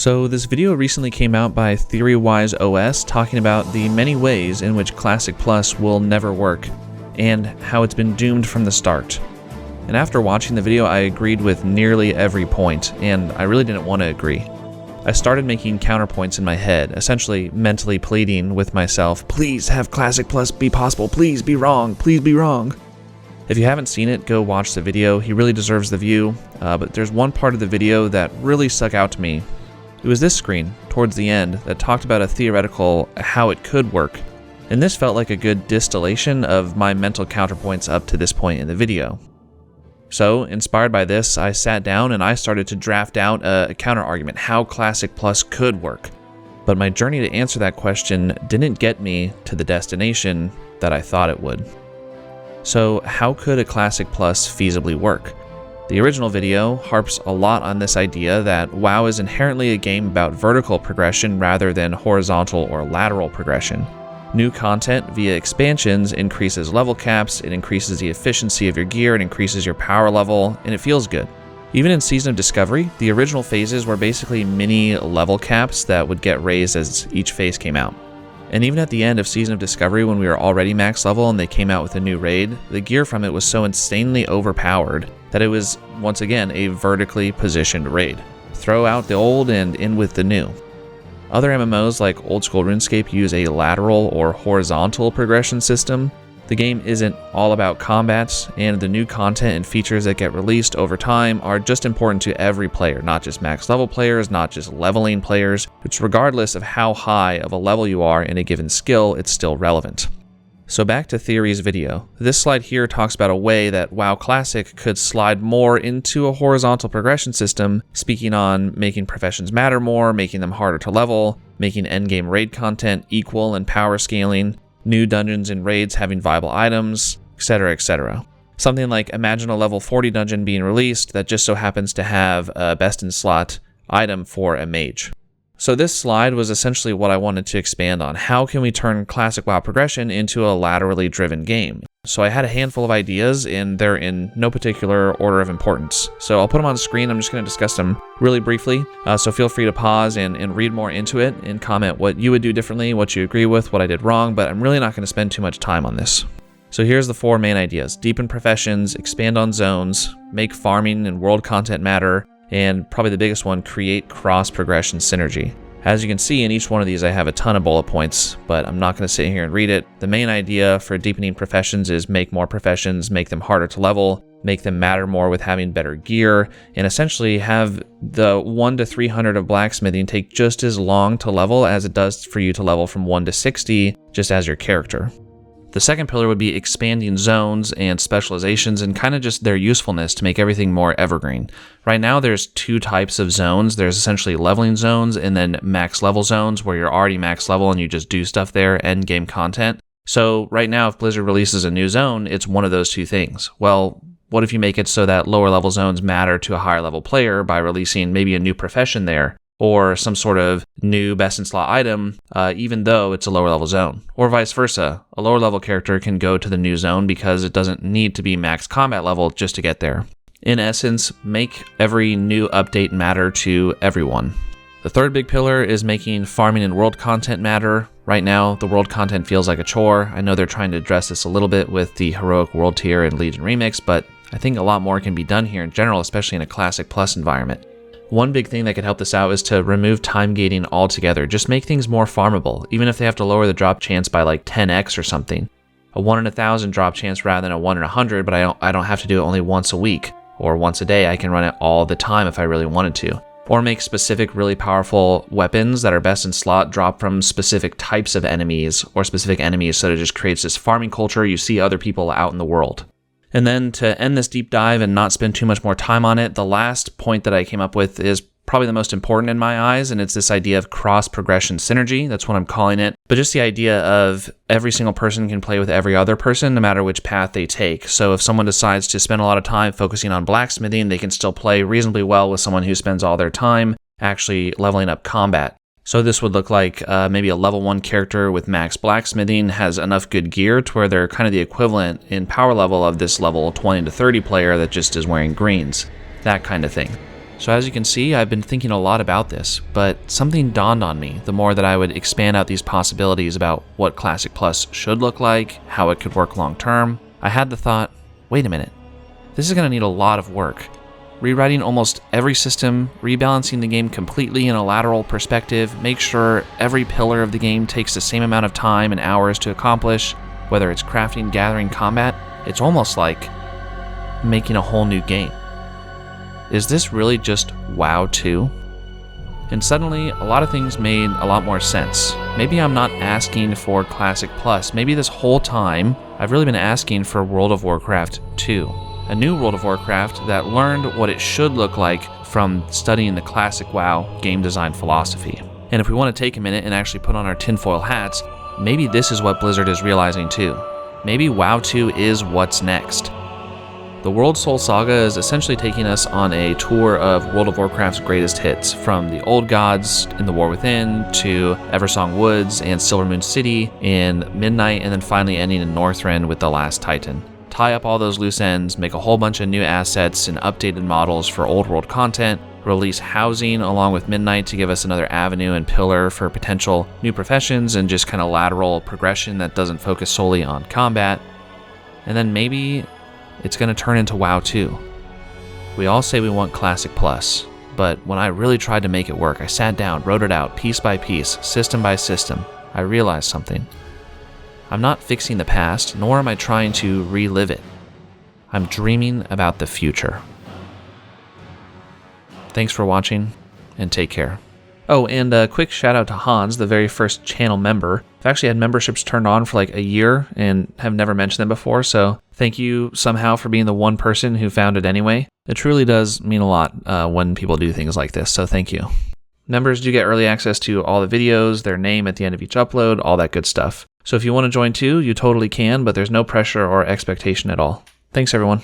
So this video recently came out by TheoryWise OS talking about the many ways in which Classic Plus will never work, and how it's been doomed from the start. And after watching the video, I agreed with nearly every point, and I really didn't want to agree. I started making counterpoints in my head, essentially mentally pleading with myself, please have Classic Plus be possible, please be wrong, please be wrong. If you haven't seen it, go watch the video, he really deserves the view, but there's one part of the video that really stuck out to me. It was this screen, towards the end, that talked about a theoretical how it could work, and this felt like a good distillation of my mental counterpoints up to this point in the video. So, inspired by this, I sat down and I started to draft out a counter-argument, how Classic Plus could work. But my journey to answer that question didn't get me to the destination that I thought it would. So, how could a Classic Plus feasibly work? The original video harps a lot on this idea that WoW is inherently a game about vertical progression rather than horizontal or lateral progression. New content via expansions increases level caps, it increases the efficiency of your gear, it increases your power level, and it feels good. Even in Season of Discovery, the original phases were basically mini level caps that would get raised as each phase came out. And even at the end of Season of Discovery, when we were already max level and they came out with a new raid, the gear from it was so insanely overpowered that it was, once again, a vertically positioned raid. Throw out the old and in with the new. Other MMOs like old school RuneScape use a lateral or horizontal progression system. The game isn't all about combats, and the new content and features that get released over time are just important to every player, not just max level players, not just leveling players, which regardless of how high of a level you are in a given skill, it's still relevant. So back to Theory's video. This slide here talks about a way that WoW Classic could slide more into a horizontal progression system, speaking on making professions matter more, making them harder to level, making endgame raid content equal in power scaling, new dungeons and raids having viable items, etc., etc. Something like imagine a level 40 dungeon being released that just so happens to have a best in slot item for a mage. So this slide was essentially what I wanted to expand on. How can we turn classic WoW progression into a laterally driven game? So I had a handful of ideas, and they're in no particular order of importance. So I'll put them on the screen. I'm just going to discuss them really briefly. So feel free to pause and read more into it and comment what you would do differently, what you agree with, what I did wrong, but I'm really not going to spend too much time on this. So here's the four main ideas. Deepen professions, expand on zones, make farming and world content matter, and probably the biggest one, create cross-progression synergy. As you can see, in each one of these I have a ton of bullet points, but I'm not going to sit here and read it. The main idea for deepening professions is make more professions, make them harder to level, make them matter more with having better gear, and essentially have the 1 to 300 of blacksmithing take just as long to level as it does for you to level from 1 to 60 just as your character. The second pillar would be expanding zones and specializations and kind of just their usefulness to make everything more evergreen. Right now there's two types of zones. There's essentially leveling zones and then max level zones where you're already max level and you just do stuff there, end game content. So right now if Blizzard releases a new zone, it's one of those two things. Well, what if you make it so that lower level zones matter to a higher level player by releasing maybe a new profession there, or some sort of new best in slot item, even though it's a lower level zone. Or vice versa, a lower level character can go to the new zone because it doesn't need to be max combat level just to get there. In essence, make every new update matter to everyone. The third big pillar is making farming and world content matter. Right now, the world content feels like a chore. I know they're trying to address this a little bit with the Heroic World Tier and Legion Remix, but I think a lot more can be done here in general, especially in a Classic Plus environment. One big thing that could help this out is to remove time gating altogether. Just make things more farmable, even if they have to lower the drop chance by like 10x or something. A 1 in 1,000 drop chance rather than a 1 in 100, but I don't have to do it only once a week or once a day. I can run it all the time if I really wanted to. Or make specific really powerful weapons that are best in slot drop from specific types of enemies or specific enemies, so it just creates this farming culture you see other people out in the world. And then to end this deep dive and not spend too much more time on it, the last point that I came up with is probably the most important in my eyes, and it's this idea of cross-progression synergy. That's what I'm calling it. But just the idea of every single person can play with every other person no matter which path they take. So if someone decides to spend a lot of time focusing on blacksmithing, they can still play reasonably well with someone who spends all their time actually leveling up combat. So this would look like maybe a level 1 character with max blacksmithing has enough good gear to where they're kind of the equivalent in power level of this level 20 to 30 player that just is wearing greens. That kind of thing. So as you can see, I've been thinking a lot about this, but something dawned on me the more that I would expand out these possibilities about what Classic Plus should look like, how it could work long term. I had the thought, wait a minute, this is going to need a lot of work. Rewriting almost every system, rebalancing the game completely in a lateral perspective, make sure every pillar of the game takes the same amount of time and hours to accomplish, whether it's crafting, gathering, combat. It's almost like making a whole new game. Is this really just WoW 2? And suddenly, a lot of things made a lot more sense. Maybe I'm not asking for Classic Plus. Maybe this whole time, I've really been asking for World of Warcraft 2. A new World of Warcraft that learned what it should look like from studying the classic WoW game design philosophy. And if we want to take a minute and actually put on our tinfoil hats, maybe this is what Blizzard is realizing too. Maybe WoW 2 is what's next. The World Soul Saga is essentially taking us on a tour of World of Warcraft's greatest hits, from the Old Gods in the War Within to Eversong Woods and Silvermoon City in Midnight, and then finally ending in Northrend with the Last Titan. Tie up all those loose ends, make a whole bunch of new assets and updated models for old world content, release housing along with Midnight to give us another avenue and pillar for potential new professions and just kind of lateral progression that doesn't focus solely on combat. And then maybe it's going to turn into WoW 2. We all say we want Classic Plus, but when I really tried to make it work, I sat down, wrote it out piece by piece, system by system, I realized something. I'm not fixing the past, nor am I trying to relive it. I'm dreaming about the future. Thanks for watching, and take care. Oh, and a quick shout out to Hans, the very first channel member. I've actually had memberships turned on for like a year and have never mentioned them before, so thank you somehow for being the one person who found it anyway. It truly does mean a lot when people do things like this, so thank you. Members do get early access to all the videos, their name at the end of each upload, all that good stuff. So if you want to join too, you totally can, but there's no pressure or expectation at all. Thanks everyone.